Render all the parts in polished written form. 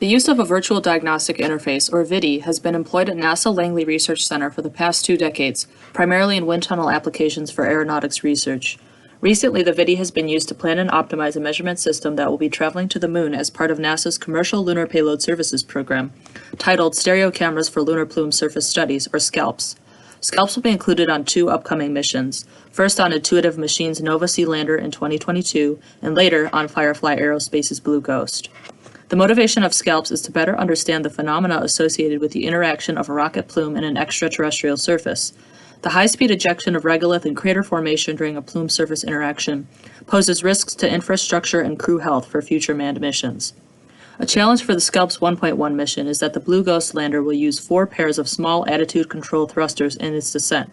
The use of a Virtual Diagnostic Interface, or VIDI, has been employed at NASA Langley Research Center for the past 2 decades, primarily in wind tunnel applications for aeronautics research. Recently, the VIDI has been used to plan and optimize a measurement system that will be traveling to the Moon as part of NASA's Commercial Lunar Payload Services program, titled Stereo Cameras for Lunar Plume-Surface Studies, or SCALPS. SCALPS will be included on 2 upcoming missions, first on Intuitive Machines' Nova-C lander in 2022, and later on Firefly Aerospace's Blue Ghost. The motivation of SCALPS is to better understand the phenomena associated with the interaction of a rocket plume and an extraterrestrial surface. The high-speed ejection of regolith and crater formation during a plume surface interaction poses risks to infrastructure and crew health for future manned missions. A challenge for the SCALPS 1.1 mission is that the Blue Ghost lander will use 4 pairs of small attitude control thrusters in its descent.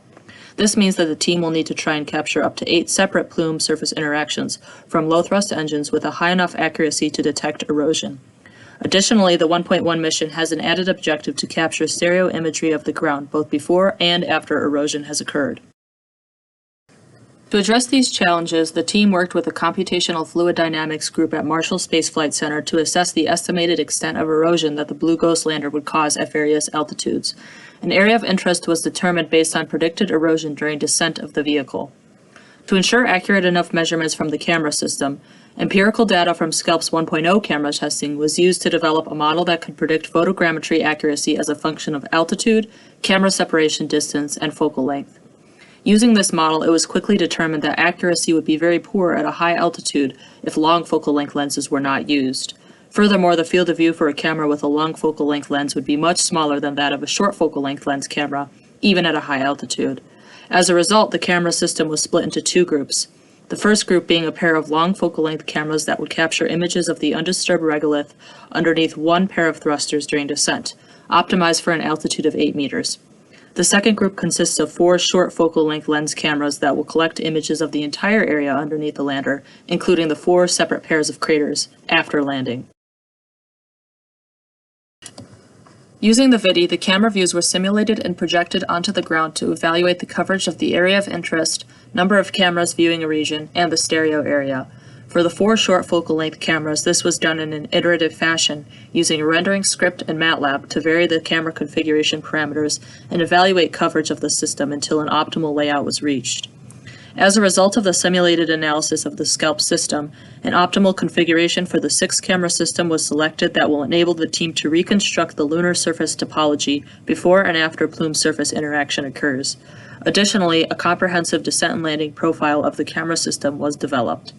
This means that the team will need to try and capture up to 8 separate plume surface interactions from low-thrust engines with a high enough accuracy to detect erosion. Additionally, the 1.1 mission has an added objective to capture stereo imagery of the ground both before and after erosion has occurred. To address these challenges, the team worked with a computational fluid dynamics group at Marshall Space Flight Center to assess the estimated extent of erosion that the Blue Ghost lander would cause at various altitudes. An area of interest was determined based on predicted erosion during descent of the vehicle. To ensure accurate enough measurements from the camera system, empirical data from SCALPS 1.0 camera testing was used to develop a model that could predict photogrammetry accuracy as a function of altitude, camera separation distance, and focal length. Using this model, it was quickly determined that accuracy would be very poor at a high altitude if long focal length lenses were not used. Furthermore, the field of view for a camera with a long focal length lens would be much smaller than that of a short focal length lens camera, even at a high altitude. As a result, the camera system was split into 2 groups. The first group being a pair of long focal length cameras that would capture images of the undisturbed regolith underneath 1 pair of thrusters during descent, optimized for an altitude of 8 meters. The second group consists of 4 short focal length lens cameras that will collect images of the entire area underneath the lander, including the 4 separate pairs of craters after landing. Using the VIDI, the camera views were simulated and projected onto the ground to evaluate the coverage of the area of interest, number of cameras viewing a region, and the stereo area. For the 4 short focal length cameras, this was done in an iterative fashion, using a rendering script and MATLAB to vary the camera configuration parameters and evaluate coverage of the system until an optimal layout was reached. As a result of the simulated analysis of the SCALPS system, an optimal configuration for the 6-camera system was selected that will enable the team to reconstruct the lunar surface topology before and after plume surface interaction occurs. Additionally, a comprehensive descent and landing profile of the camera system was developed.